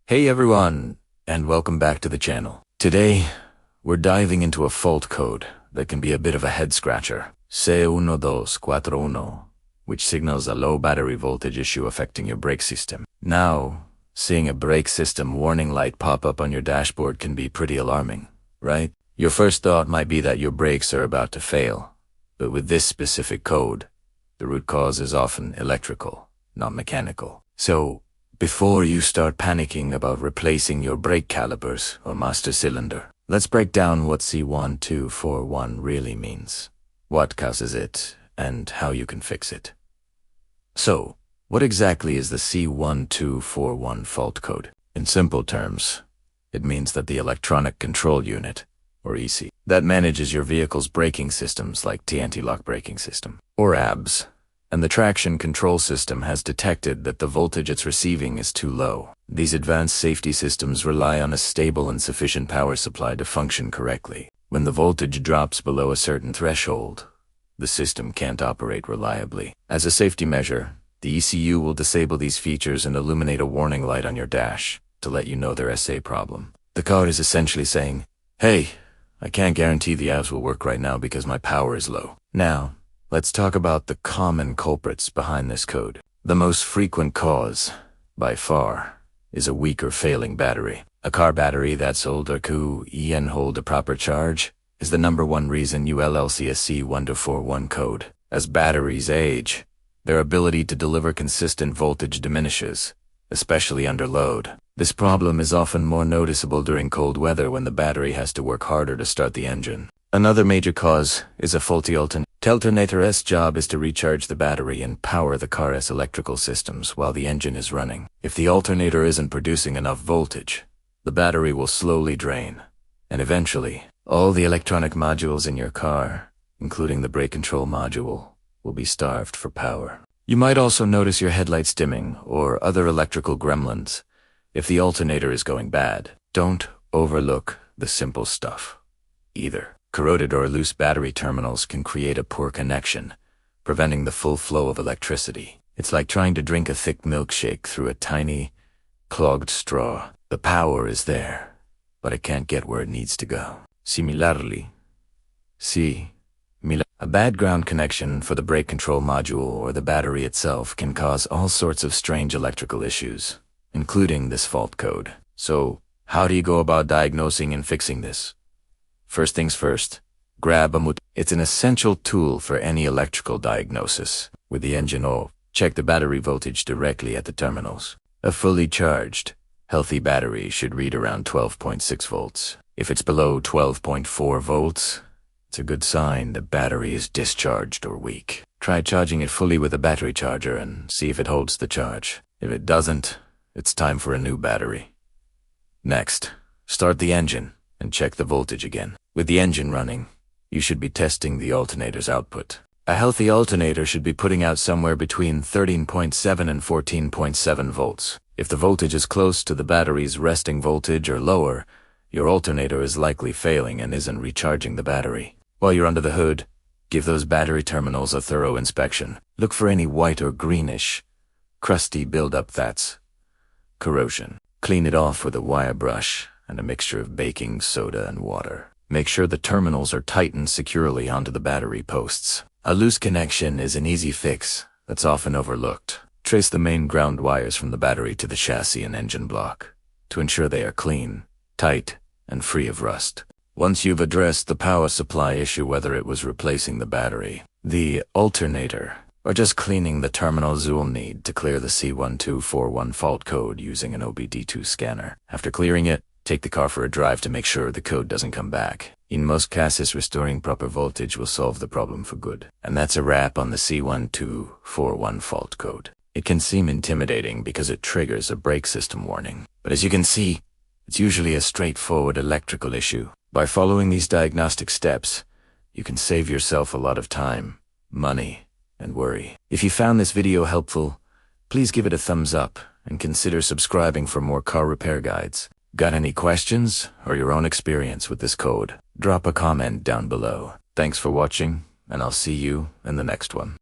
Hey everyone, and welcome back to the channel. Today, we're diving into a fault code that can be a bit of a head-scratcher. C1241, which signals a low battery voltage issue affecting your brake system. Now, seeing a brake system warning light pop up on your dashboard can be pretty alarming, right? Your first thought might be that your brakes are about to fail, but with this specific code, the root cause is often electrical, not mechanical. So, before you start panicking about replacing your brake calipers or master cylinder, let's break down what C1241 really means, what causes it, and how you can fix it. So, what exactly is the C1241 fault code? In simple terms, it means that the electronic control unit, or EC, that manages your vehicle's braking systems like the anti-lock braking system, or ABS, and the traction control system has detected that the voltage it's receiving is too low. These advanced safety systems rely on a stable and sufficient power supply to function correctly. When the voltage drops below a certain threshold, the system can't operate reliably. As a safety measure, the ECU will disable these features and illuminate a warning light on your dash to let you know there's a problem. The code is essentially saying, hey, I can't guarantee the ABS will work right now because my power is low. Now, let's talk about the common culprits behind this code. The most frequent cause, by far, is a weak or failing battery. A car battery that's old or couldn't hold a proper charge is the #1 reason you'll see a C1241 code. As batteries age, their ability to deliver consistent voltage diminishes, especially under load. This problem is often more noticeable during cold weather when the battery has to work harder to start the engine. Another major cause is a faulty alternator. The alternator's job is to recharge the battery and power the car's electrical systems while the engine is running. If the alternator isn't producing enough voltage, the battery will slowly drain, and eventually, all the electronic modules in your car, including the brake control module, will be starved for power. You might also notice your headlights dimming or other electrical gremlins. If the alternator is going bad, don't overlook the simple stuff either. Corroded or loose battery terminals can create a poor connection, preventing the full flow of electricity. It's like trying to drink a thick milkshake through a tiny, clogged straw. The power is there, but it can't get where it needs to go. Similarly, a bad ground connection for the brake control module or the battery itself can cause all sorts of strange electrical issues, including this fault code. So, how do you go about diagnosing and fixing this? First things first, grab a multimeter. It's an essential tool for any electrical diagnosis. With the engine off, check the battery voltage directly at the terminals. A fully charged, healthy battery should read around 12.6 volts. If it's below 12.4 volts, it's a good sign the battery is discharged or weak. Try charging it fully with a battery charger and see if it holds the charge. If it doesn't, it's time for a new battery. Next, start the engine and check the voltage again. With the engine running, you should be testing the alternator's output. A healthy alternator should be putting out somewhere between 13.7 and 14.7 volts. If the voltage is close to the battery's resting voltage or lower, your alternator is likely failing and isn't recharging the battery. While you're under the hood, give those battery terminals a thorough inspection. Look for any white or greenish, crusty buildup that's corrosion. Clean it off with a wire brush and a mixture of baking soda and water. Make sure the terminals are tightened securely onto the battery posts. A loose connection is an easy fix that's often overlooked. Trace the main ground wires from the battery to the chassis and engine block to ensure they are clean, tight, and free of rust. Once you've addressed the power supply issue, whether it was replacing the battery, the alternator, or just cleaning the terminals, you'll need to clear the C1241 fault code using an OBD2 scanner. After clearing it, take the car for a drive to make sure the code doesn't come back. In most cases, restoring proper voltage will solve the problem for good. And that's a wrap on the C1241 fault code. It can seem intimidating because it triggers a brake system warning. But as you can see, it's usually a straightforward electrical issue. By following these diagnostic steps, you can save yourself a lot of time, money, and worry. If you found this video helpful, please give it a thumbs up and consider subscribing for more car repair guides. Got any questions or your own experience with this code? Drop a comment down below. Thanks for watching, and I'll see you in the next one.